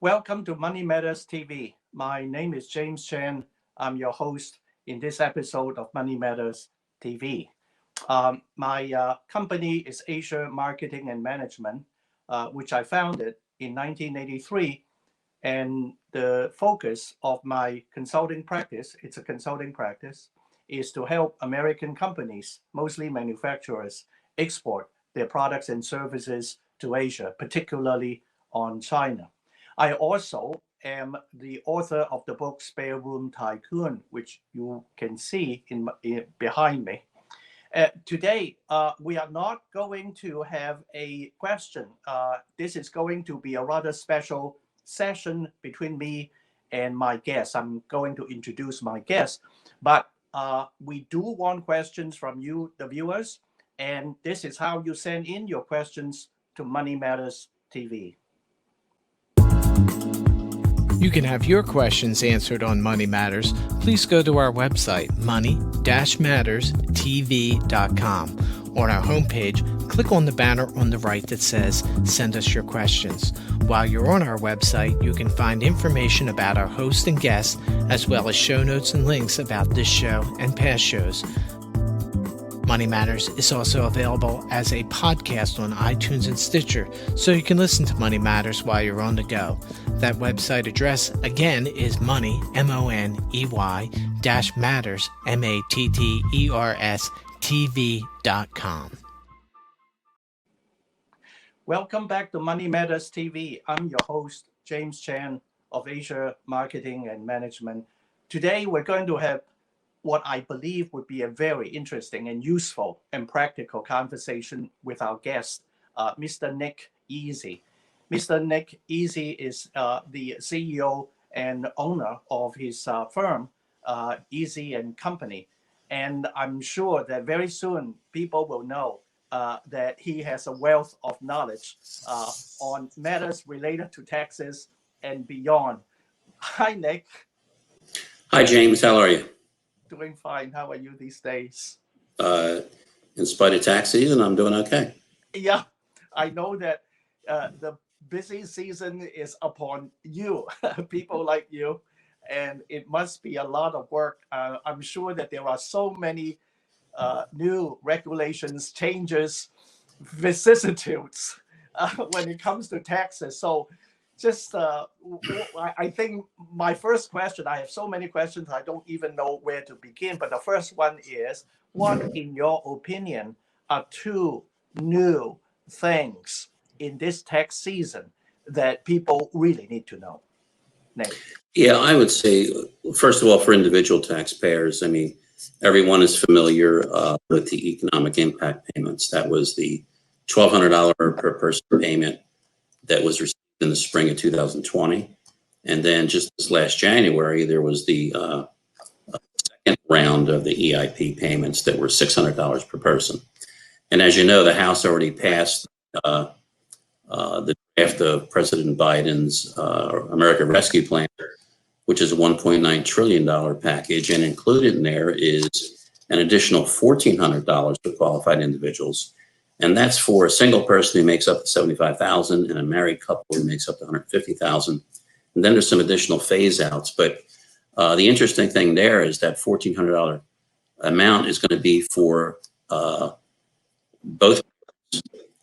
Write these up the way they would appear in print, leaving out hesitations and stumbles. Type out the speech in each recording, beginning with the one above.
Welcome to Money Matters TV. My name is James Chan. I'm your host in this episode of Money Matters TV. My company is Asia Marketing and Management, which I founded in 1983. And the focus of my consulting practice, it's a consulting practice, is to help American companies, mostly manufacturers, export their products and services to Asia, particularly on China. I also am the author of the book Spare Room Tycoon, which you can see behind me. Today, we are not going to have a question. This is going to be a rather special session between me and my guest. I'm going to introduce my guest, but we do want questions from you, the viewers, and this is how you send in your questions to Money Matters TV. You can have your questions answered on Money Matters. Please go to our website, money-matterstv.com. On our homepage, click on the banner on the right that says, Send us your questions. While you're on our website, you can find information about our host and guests, as well as show notes and links about this show and past shows. Money Matters is also available as a podcast on iTunes and Stitcher, so you can listen to Money Matters while you're on the go. That website address, again, is money, M-O-N-E-Y, -matters, M-A-T-T-E-R-S, TV.com. Welcome back to Money Matters TV. I'm your host, James Chan of Asia Marketing and Management. Today, we're going to have what I believe would be a very interesting and useful and practical conversation with our guest, Mr. Nick Yzzi. Mr. Nick Yzzi is the CEO and owner of his firm, Yzzi Company. And I'm sure that very soon people will know that he has a wealth of knowledge on matters related to taxes and beyond. Hi, Nick. Hi, James. How are you? Doing fine. How are you these days? In spite of tax season, I'm doing okay. Yeah, I know that the busy season is upon you, people like you, and it must be a lot of work. I'm sure that there are so many new regulations, changes, vicissitudes when it comes to taxes. So just, I think my first question, I have so many questions, I don't even know where to begin. But the first one is, what, in your opinion, are two new things in this tax season that people really need to know? Nate. Yeah, I would say, first of all, for individual taxpayers, I mean, everyone is familiar with the economic impact payments. That was the $1,200 per person payment that was received in the spring of 2020. And then just this last January, there was the second round of the EIP payments that were $600 per person. And as you know, the House already passed the draft of President Biden's America Rescue Plan, which is a $1.9 trillion package. And included in there is an additional $1,400 for qualified individuals. And that's for a single person who makes up to $75,000 and a married couple who makes up to $150,000. And then there's some additional phase outs. But the interesting thing there is that $1,400 amount is going to be for both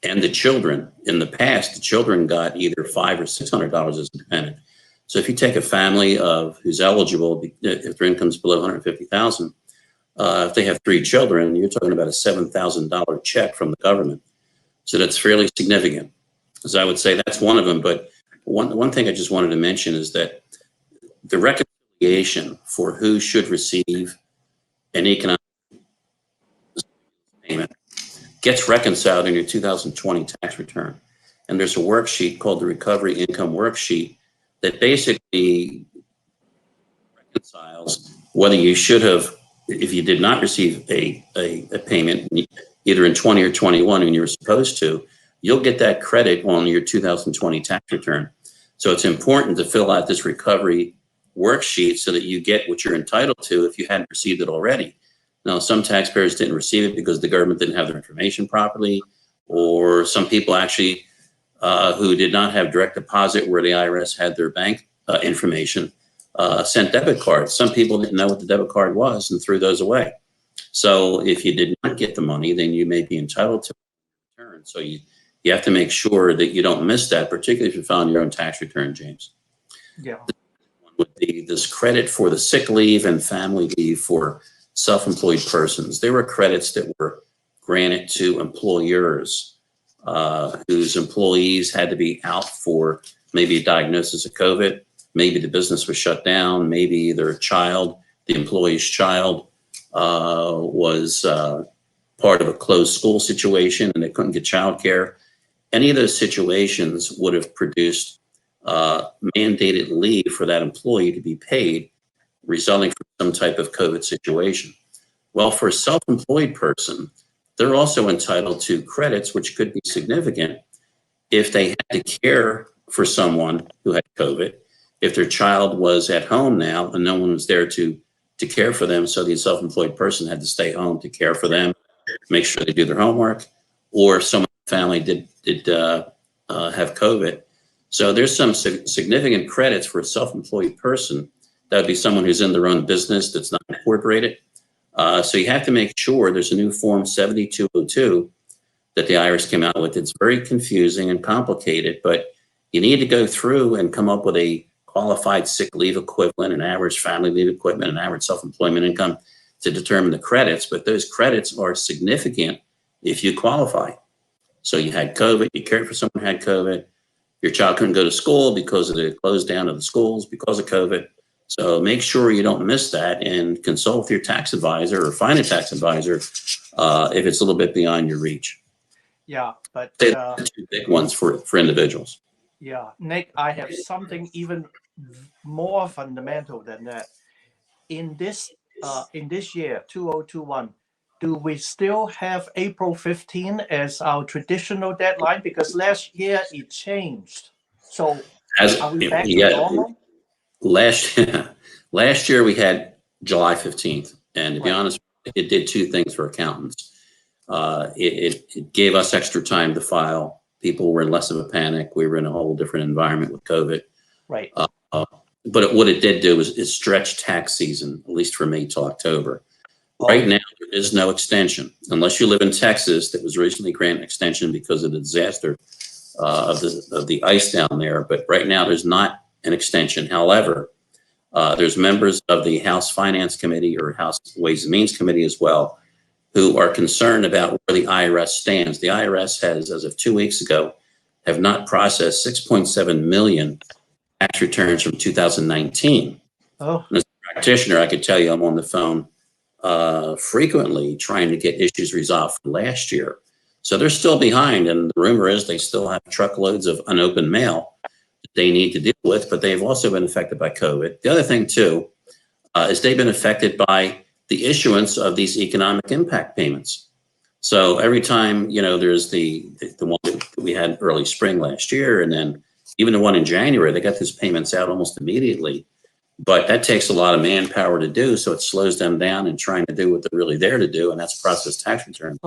and the children. In the past, the children got either $500 or $600 as a dependent. So if you take a family who's eligible, if their income's below $150,000, if they have 3 children, you're talking about a $7,000 check from the government. So that's fairly significant. So I would say that's one of them. But one thing I just wanted to mention is that the reconciliation for who should receive an economic payment gets reconciled in your 2020 tax return. And there's a worksheet called the Recovery Income Worksheet that basically reconciles whether you should have, if you did not receive a payment either in 20 or 21 when you were supposed to, you'll get that credit on your 2020 tax return. So it's important to fill out this recovery worksheet so that you get what you're entitled to if you hadn't received it already. Now, some taxpayers didn't receive it because the government didn't have their information properly, or some people actually who did not have direct deposit where the IRS had their bank information sent debit cards. Some people didn't know what the debit card was and threw those away. So if you did not get the money, then you may be entitled to a return. So you have to make sure that you don't miss that, particularly if you found your own tax return, James. Yeah. Would be this credit for the sick leave and family leave for self-employed persons. There were credits that were granted to employers whose employees had to be out for maybe a diagnosis of COVID, maybe the business was shut down, maybe their child, the employee's child, was part of a closed school situation and they couldn't get childcare. Any of those situations would have produced mandated leave for that employee to be paid, resulting from some type of COVID situation. Well, for a self-employed person, they're also entitled to credits, which could be significant if they had to care for someone who had COVID, if their child was at home now and no one was there to care for them, so the self-employed person had to stay home to care for them, make sure they do their homework, or someone in the family did have COVID. So there's some significant credits for a self-employed person. That would be someone who's in their own business that's not incorporated. So you have to make sure there's a new form 7202 that the IRS came out with. It's very confusing and complicated, but you need to go through and come up with a qualified sick leave equivalent, an average family leave equivalent, an average self-employment income to determine the credits. But those credits are significant if you qualify. So you had COVID, you cared for someone who had COVID, your child couldn't go to school because of the close down of the schools because of COVID. So make sure you don't miss that and consult with your tax advisor or find a tax advisor if it's a little bit beyond your reach. Yeah, but the two big ones for individuals. Yeah, Nick, I have something even more fundamental than that. In this year, 2021, do we still have April 15 as our traditional deadline? Because last year it changed. So are we back to normal? Last year we had July 15th, and to be honest, it did two things for accountants. It gave us extra time to file. People were in less of a panic. We were in a whole different environment with COVID. Right. But what it did do is stretch tax season, at least for me, till October. Right now, there is no extension. Unless you live in Texas, that was recently granted extension because of the disaster of the ice down there. But right now, there's not an extension. However, there's members of the House Finance Committee or House Ways and Means Committee as well who are concerned about where the IRS stands. The IRS has, as of 2 weeks ago, have not processed 6.7 million tax returns from 2019. Oh. As a practitioner, I could tell you I'm on the phone frequently trying to get issues resolved from last year. So they're still behind, and the rumor is they still have truckloads of unopened mail that they need to deal with, but they've also been affected by COVID. The other thing, too, is they've been affected by the issuance of these economic impact payments. So every time, there's the one that we had early spring last year, and then even the one in January, they got these payments out almost immediately. But that takes a lot of manpower to do, so it slows them down in trying to do what they're really there to do, and that's process tax returns.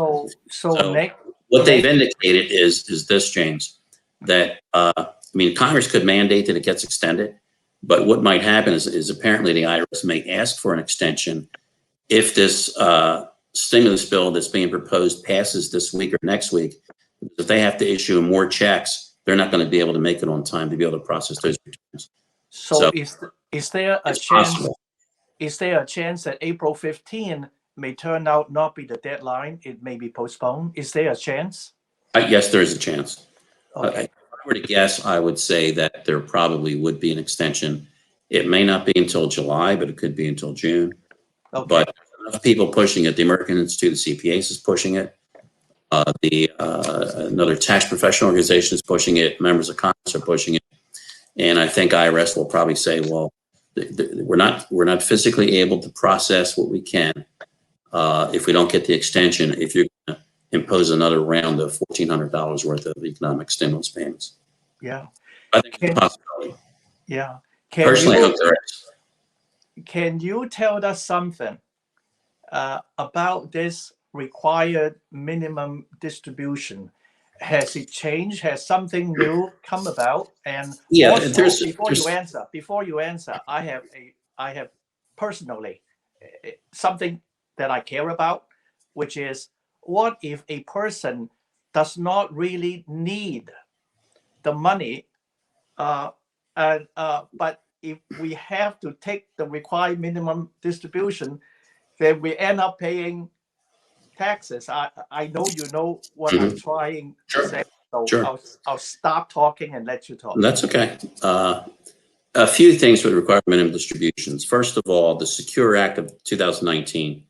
So Nick, what they've indicated is this, James, that Congress could mandate that it gets extended, but what might happen is apparently the IRS may ask for an extension if this stimulus bill that's being proposed passes this week or next week. If they have to issue more checks, they're not going to be able to make it on time to be able to process those returns. So is there a chance? Possible. Is there a chance that April 15 may turn out not be the deadline? It may be postponed. Is there a chance? Yes, there is a chance. Okay. If I were to guess, I would say that there probably would be an extension. It may not be until July, but it could be until June. Okay. But enough people pushing it. The American Institute of CPAs is pushing it. Another tax professional organization is pushing it. Members of Congress are pushing it. And I think IRS will probably say, well, we're not physically able to process what we can if we don't get the extension, if you're going to impose another round of $1,400 worth of economic stimulus payments. Yeah. I think it's a possibility. Yeah. Personally, I hope there is. Can you tell us something about this required minimum distribution? Has it changed? Has something new come about? And yeah, also, before you answer, I have personally something that I care about, which is, what if a person does not really need the money, but if we have to take the required minimum distribution, then we end up paying taxes. I know you know what I'm trying to say, so I'll stop talking and let you talk. That's okay. A few things would require minimum distributions. First of all, the Secure Act of 2019,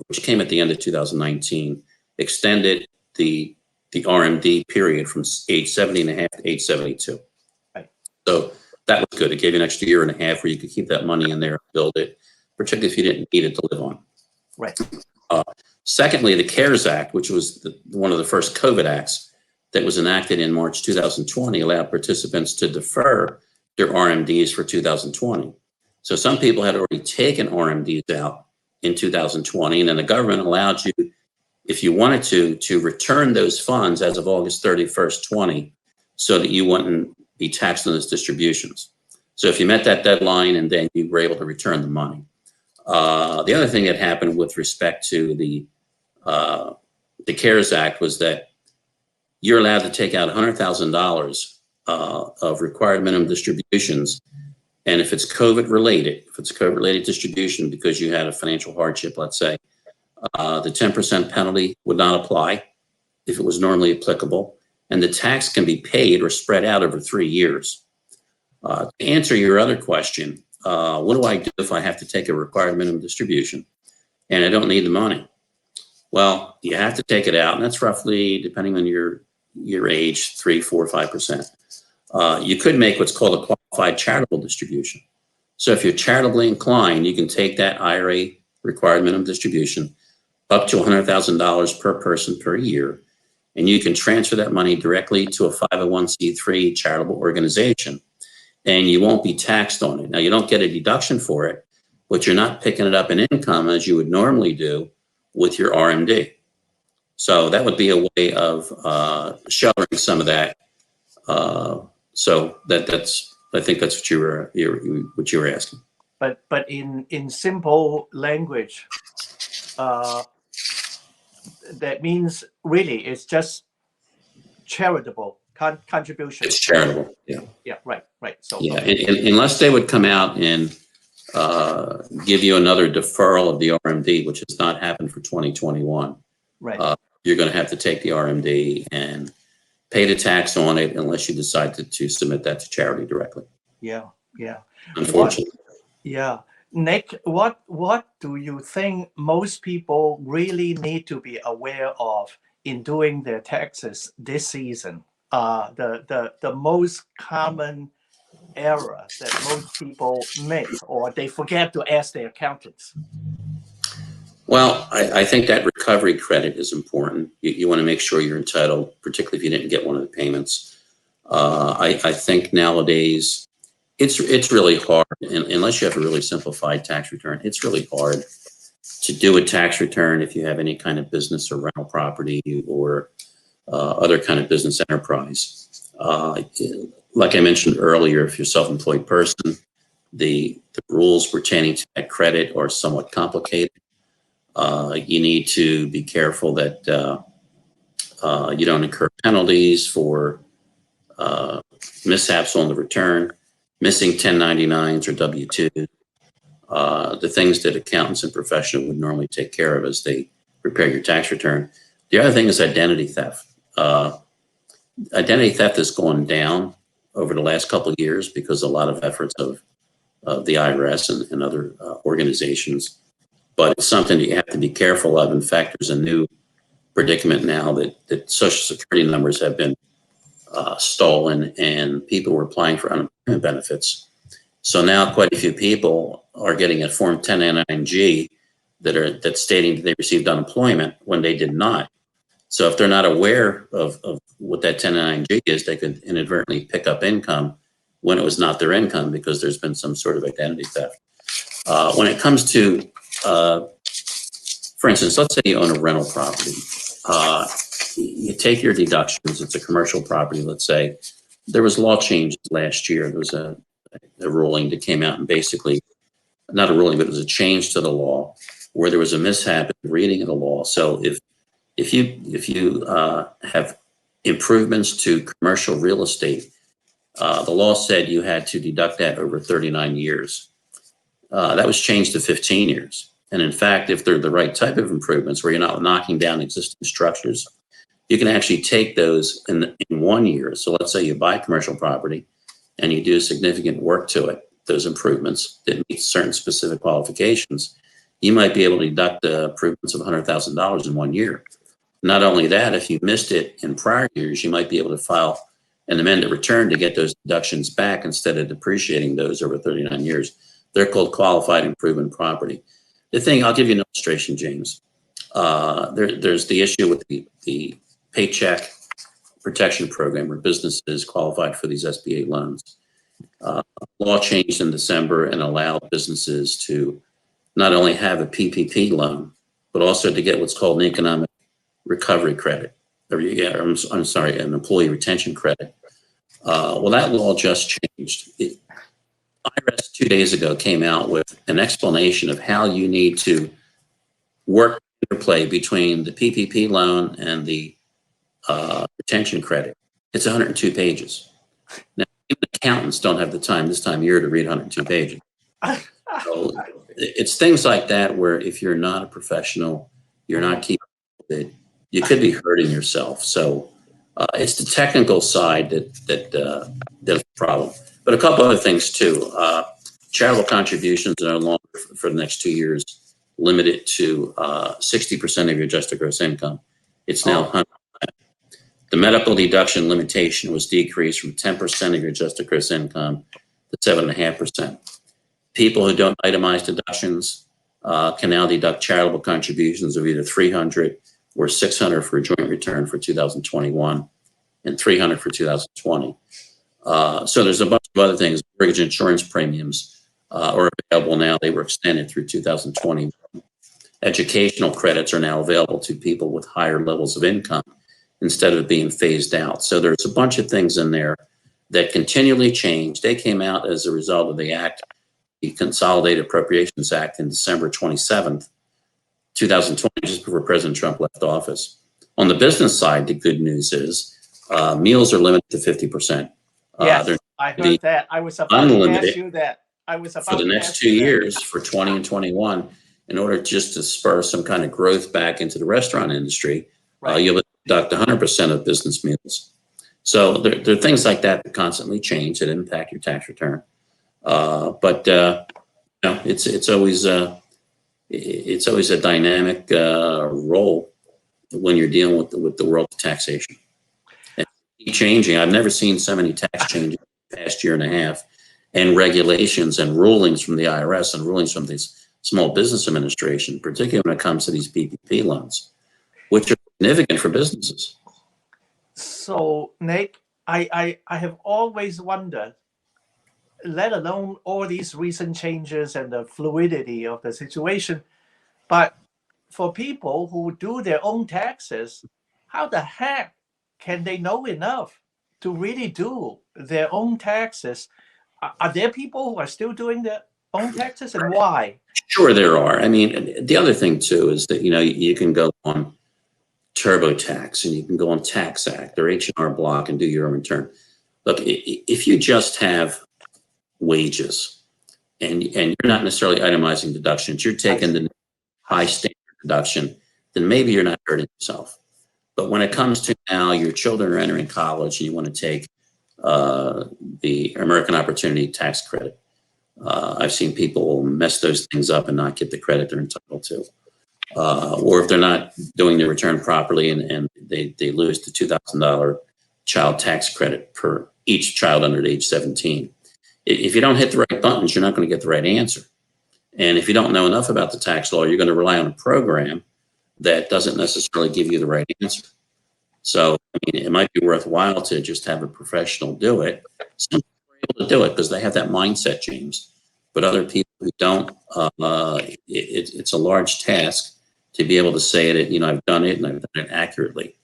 which came at the end of 2019, extended the RMD period from age 70 and a half to age 72. Right. So that was good. It gave you an extra year and a half where you could keep that money in there and build it, particularly if you didn't need it to live on. Right. Secondly, the CARES Act, which was one of the first COVID acts that was enacted in March 2020, allowed participants to defer their RMDs for 2020. So some people had already taken RMDs out in 2020, and then the government allowed you, if you wanted to return those funds as of August 31st, 20, so that you wouldn't be taxed on those distributions. So if you met that deadline, and then you were able to return the money. The other thing that happened with respect to the CARES Act was that you're allowed to take out $100,000 of required minimum distributions. And if it's COVID-related distribution because you had a financial hardship, let's say, the 10% penalty would not apply if it was normally applicable. And the tax can be paid or spread out over 3 years. To answer your other question, what do I do if I have to take a required minimum distribution and I don't need the money? Well, you have to take it out, and that's roughly, depending on your age, 3, 4, 5%. You could make what's called a qualified charitable distribution. So if you're charitably inclined, you can take that IRA required minimum distribution up to $100,000 per person per year, and you can transfer that money directly to a 501c3 charitable organization, and you won't be taxed on it. Now, you don't get a deduction for it, but you're not picking it up in income as you would normally do with your RMD. So that would be a way of sheltering some of that. So I think that's what you were asking. But in simple language, that means really it's just charitable contribution. It's charitable, yeah. Yeah, right. So yeah, unless they would come out and give you another deferral of the RMD, which has not happened for 2021. Right. You're going to have to take the RMD and pay the tax on it unless you decide to submit that to charity directly. Yeah. Unfortunately. Nick, what do you think most people really need to be aware of in doing their taxes this season? The most common error that most people make, or they forget to ask their accountants? Well, I think that recovery credit is important. You want to make sure you're entitled, particularly if you didn't get one of the payments. I think nowadays it's really hard, unless you have a really simplified tax return. It's really hard to do a tax return if you have any kind of business or rental property or other kind of business enterprise. Like I mentioned earlier, if you're a self-employed person, the rules pertaining to that credit are somewhat complicated. You need to be careful that you don't incur penalties for mishaps on the return, missing 1099s or W-2s, the things that accountants and professionals would normally take care of as they prepare your tax return. The other thing is identity theft. Identity theft has gone down over the last couple of years because a lot of efforts of the IRS and other organizations. But it's something that you have to be careful of. In fact, there's a new predicament now that Social Security numbers have been stolen, and people were applying for unemployment benefits So now quite a few people are getting a Form 1099-G that's stating that they received unemployment when they did not. So if they're not aware of what that 1099-G is, they could inadvertently pick up income when it was not their income because there's been some sort of identity theft. When it comes to, for instance, let's say you own a rental property. You take your deductions. It's a commercial property, let's say. There was law changes last year. There was a ruling that came out and basically, not a ruling, but it was a change to the law where there was a mishap in reading of the law. So if you have improvements to commercial real estate, the law said you had to deduct that over 39 years. That was changed to 15 years. And in fact, if they're the right type of improvements where you're not knocking down existing structures, you can actually take those in 1 year. So let's say you buy commercial property and you do significant work to it, those improvements that meet certain specific qualifications, you might be able to deduct the improvements of $100,000 in 1 year. Not only that, if you missed it in prior years, you might be able to file an amended return to get those deductions back instead of depreciating those over 39 years. They're called qualified improvement property. The thing, I'll give you an illustration, James. There's the issue with the Paycheck Protection Program where businesses qualified for these SBA loans. Law changed in December and allowed businesses to not only have a PPP loan, but also to get what's called an economic recovery credit. I'm sorry, an employee retention credit. Well, that law just changed. IRS 2 days ago came out with an explanation of how you need to work interplay between the PPP loan and the retention credit. It's 102 pages. Now, even accountants don't have the time this time of year to read 102 pages. So it's things like that where if you're not a professional, you're not keeping it, you could be hurting yourself. So it's the technical side that's the problem. But a couple other things too. Charitable contributions are no longer for the next 2 years limited to 60% of your adjusted gross income. It's now 100%. The medical deduction limitation was decreased from 10% of your adjusted gross income to 7.5%. People who don't itemize deductions can now deduct charitable contributions of either $300 or $600 for a joint return for 2021 and $300 for 2020. So there's a bunch of other things. Mortgage insurance premiums are available now. They were extended through 2020. Educational credits are now available to people with higher levels of income instead of being phased out. So there's a bunch of things in there that continually change. They came out as a result of the act, the Consolidated Appropriations Act in December 27th, 2020, just before President Trump left office. On the business side, the good news is meals are limited to 50%. Yes, I heard that. I was about to ask you that. For the next 2 years, for 20 and 21, in order just to spur some kind of growth back into the restaurant industry, right. You'll deduct 100% of business meals. So there are things like that that constantly change that impact your tax return. But it's always a dynamic role when you're dealing with the world of taxation. And changing. I've never seen so many tax changes in the past year and a half, and regulations and rulings from the IRS and rulings from this Small Business Administration, particularly when it comes to these PPP loans, which are significant for businesses. So, Nick, I have always wondered, let alone all these recent changes and the fluidity of the situation, but for people who do their own taxes, how the heck can they know enough to really do their own taxes? Are there people who are still doing their own taxes, and why? Sure, there are. I mean, the other thing too is that, you can go on TurboTax and you can go on Tax Act or H&R Block and do your own return. Look, if you just have wages and you're not necessarily itemizing deductions, you're taking the high standard deduction, then maybe you're not hurting yourself. But when it comes to now your children are entering college and you want to take the American Opportunity Tax Credit, I've seen people mess those things up and not get the credit they're entitled to. Or if they're not doing their return properly and they lose the $2,000 child tax credit per each child under age 17. if you don't hit the right buttons, you're not going to get the right answer. And if you don't know enough about the tax law, you're going to rely on a program that doesn't necessarily give you the right answer. So, I mean, it might be worthwhile to just have a professional do it. Some people are able to do it because they have that mindset, James. But other people who don't, it's a large task to be able to say that, you know, I've done it and I've done it accurately.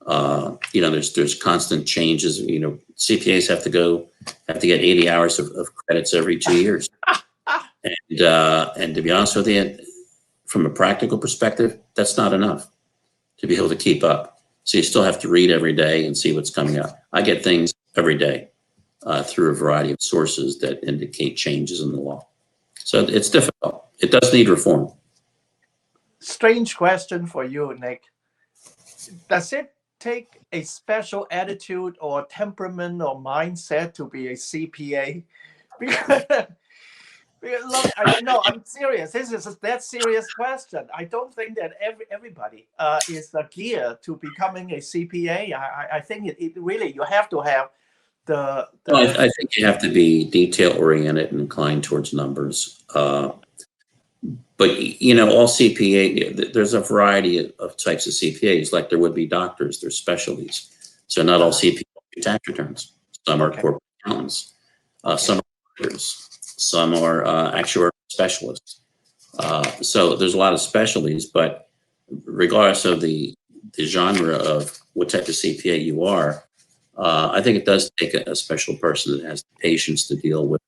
You know, there's constant changes. You know, CPAs have to get 80 hours of credits every 2 years. And to be honest with you, from a practical perspective, that's not enough to be able to keep up. So you still have to read every day and see what's coming up. I get things every day through a variety of sources that indicate changes in the law. So it's difficult. It does need reform. Strange question for you, Nick. Does it take a special attitude or temperament or mindset to be a CPA? Look, I'm serious. This is that serious question. I don't think that everybody is geared to becoming a CPA. I think it really, you have to have the Well, I think you have to be detail-oriented and inclined towards numbers. But, you know, all CPA, there's a variety of types of CPAs, like there would be doctors, there's specialties. So not all CPAs do tax returns. Some are corporate accountants, some are lawyers, some are actuarial specialists. So there's a lot of specialties, but regardless of the genre of what type of CPA you are, I think it does take a special person that has the patience to deal with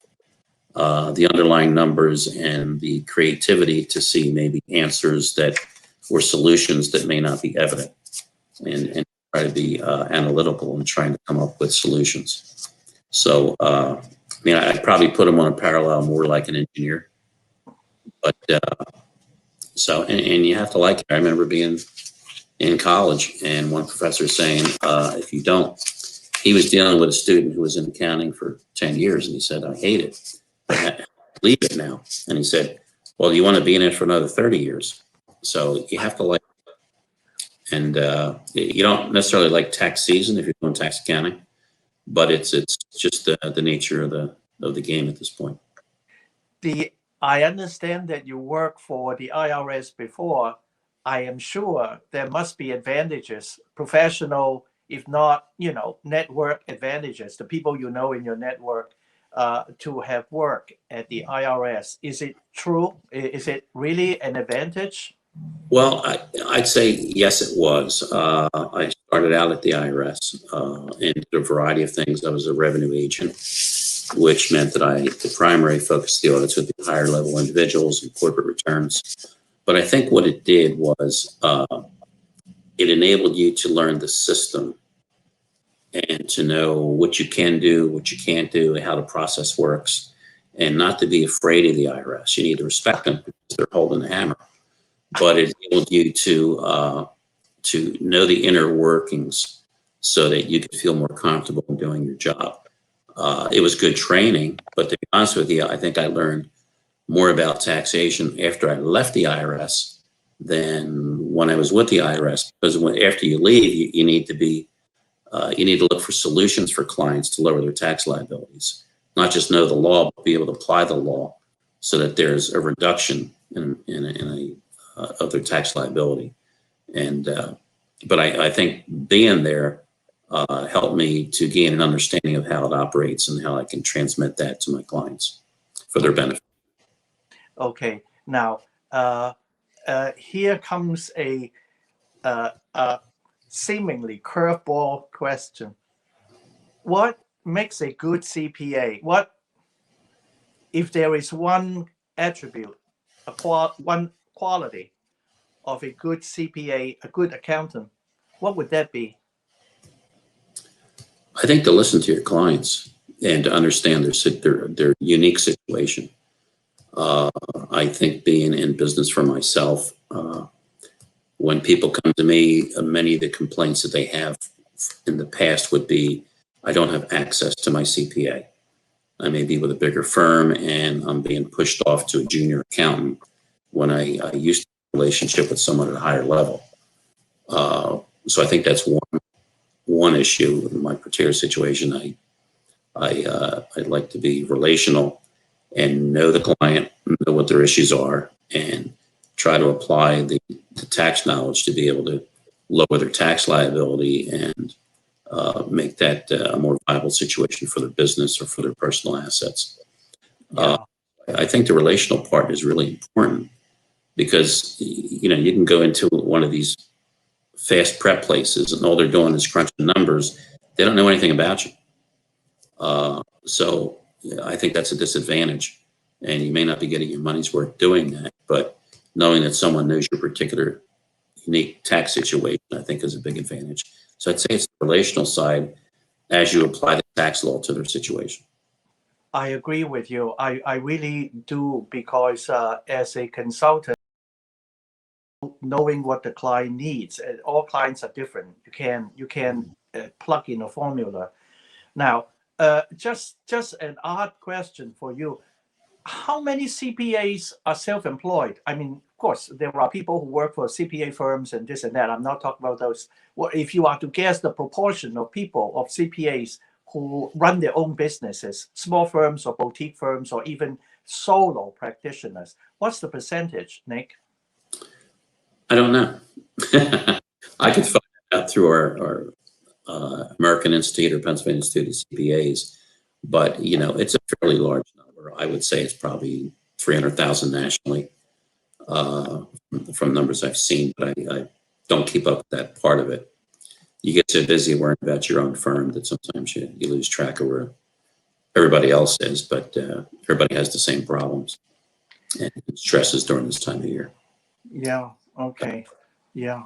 the underlying numbers and the creativity to see maybe answers that or solutions that may not be evident, and try to be analytical and trying to come up with solutions. So, I mean, I'd probably put them on a parallel more like an engineer, but so, and you have to like it. I remember being in college and one professor saying, if you don't, he was dealing with a student who was in accounting for 10 years. And he said, I hate it. I leave it now. And he said, well, you want to be in it for another 30 years. So you have to like it. And you don't necessarily like tax season if you're doing tax accounting, but it's just the nature of the game at this point. I understand that you work for the IRS before. I am sure there must be advantages, professional, if not, you know, network advantages, the people you know in your network to have worked at the IRS. Is it true? Is it really an advantage? Well, I'd say yes, it was. I started out at the IRS and did a variety of things. I was a revenue agent, which meant that the primary focus of the audits would be higher level individuals and corporate returns. But I think what it did was it enabled you to learn the system and to know what you can do, what you can't do, how the process works, and not to be afraid of the IRS. You need to respect them because they're holding the hammer. But it enabled you to know the inner workings so that you could feel more comfortable in doing your job. It was good training, but to be honest with you, I think I learned more about taxation after I left the IRS than when I was with the IRS. Because after you leave, you need to look for solutions for clients to lower their tax liabilities. Not just know the law, but be able to apply the law so that there's a reduction of their tax liability. And but I think being there helped me to gain an understanding of how it operates and how I can transmit that to my clients for their benefit. Okay, now here comes a seemingly curveball question. What makes a good CPA? What if there is one attribute, one quality of a good CPA, a good accountant, what would that be? I think to listen to your clients and to understand their unique situation. I think being in business for myself, when people come to me, many of the complaints that they have in the past would be, I don't have access to my CPA. I may be with a bigger firm and I'm being pushed off to a junior accountant when I used to have a relationship with someone at a higher level. So I think that's one issue in my particular situation. I'd like to be relational and know the client, know what their issues are, and try to apply the tax knowledge to be able to lower their tax liability and make that a more viable situation for their business or for their personal assets. I think the relational part is really important because, you know, you can go into one of these fast prep places and all they're doing is crunching numbers. They don't know anything about you. So I think that's a disadvantage, and you may not be getting your money's worth doing that, but knowing that someone knows your particular unique tax situation, I think is a big advantage. So I'd say it's the relational side as you apply the tax law to their situation. I agree with you. I really do, because as a consultant, knowing what the client needs, and all clients are different. You can plug in a formula. Now, just an odd question for you. How many CPAs are self-employed? I mean, of course, there are people who work for CPA firms and this and that. I'm not talking about those. Well, if you are to guess the proportion of people, of CPAs who run their own businesses, small firms or boutique firms or even solo practitioners, what's the percentage, Nick? I don't know. I could find out through our American Institute or Pennsylvania Institute of CPAs, but you know, it's a fairly large number. I would say it's probably 300,000 nationally from numbers I've seen, but I don't keep up with that part of it. You get so busy worrying about your own firm that sometimes you lose track of where everybody else is, but everybody has the same problems and stresses during this time of year. Yeah, okay. Yeah.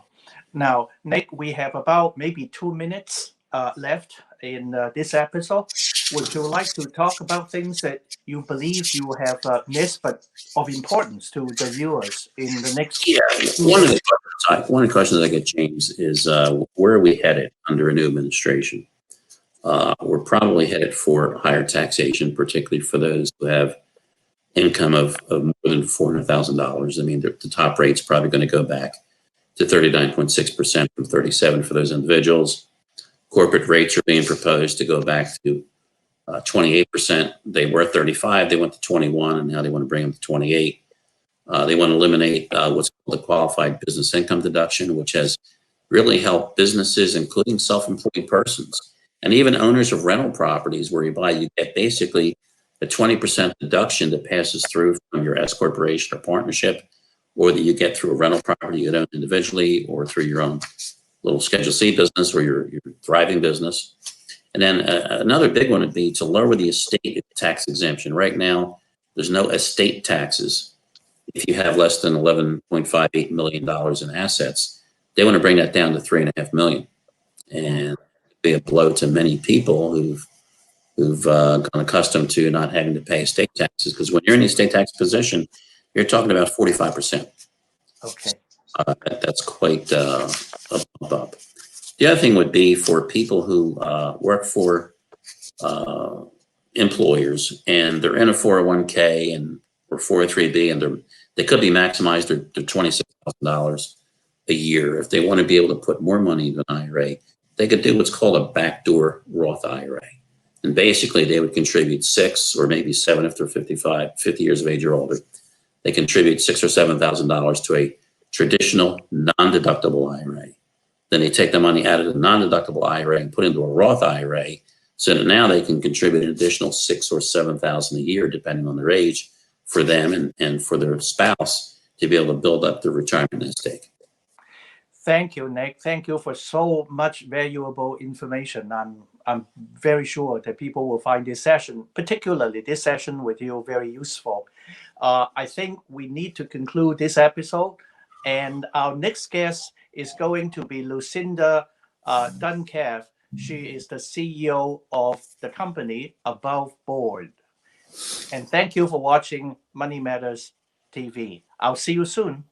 Now, Nick, we have about maybe 2 minutes left in this episode. Would you like to talk about things that you believe you have missed, but of importance to the viewers in the next? Yeah, one of the questions I get, James, is where are we headed under a new administration? We're probably headed for higher taxation, particularly for those who have income of more than $400,000. I mean, the top rate's probably going to go back to 39.6% from 37% for those individuals. Corporate rates are being proposed to go back to 28%. They were 35%, they went to 21%, and now they want to bring them to 28%. They want to eliminate what's called the qualified business income deduction, which has really helped businesses, including self-employed persons, and even owners of rental properties where you get basically a 20% deduction that passes through from your S corporation or partnership, or that you get through a rental property you own individually, or through your own little Schedule C business or your thriving business. And then another big one would be to lower the estate tax exemption. Right now, there's no estate taxes if you have less than $11.58 million in assets. They want to bring that down to $3.5 million, and be a blow to many people who've gone accustomed to not having to pay estate taxes. Because when you're in the estate tax position, you're talking about 45%. Okay. That's quite a bump up. The other thing would be for people who work for employers and they're in a 401k and or 403b, and they could be maximized their $26,000 a year. If they want to be able to put more money into an IRA, they could do what's called a Backdoor Roth Ira. And basically, they would contribute 6 or maybe 7 if they're 50 years of age or older. They contribute $6,000 or $7,000 to a traditional non-deductible IRA. Then they take the money out of the non-deductible IRA and put into a Roth IRA, so that now they can contribute an additional $6,000 or $7,000 a year, depending on their age, for them and for their spouse to be able to build up their retirement nest egg. Thank you, Nick. Thank you for so much valuable information. I'm very sure that people will find this session, particularly this session with you, very useful. I think we need to conclude this episode, and our next guest is going to be Lucinda Duncalf. She is the CEO of the company Above Board. And thank you for watching Money Matters TV. I'll see you soon.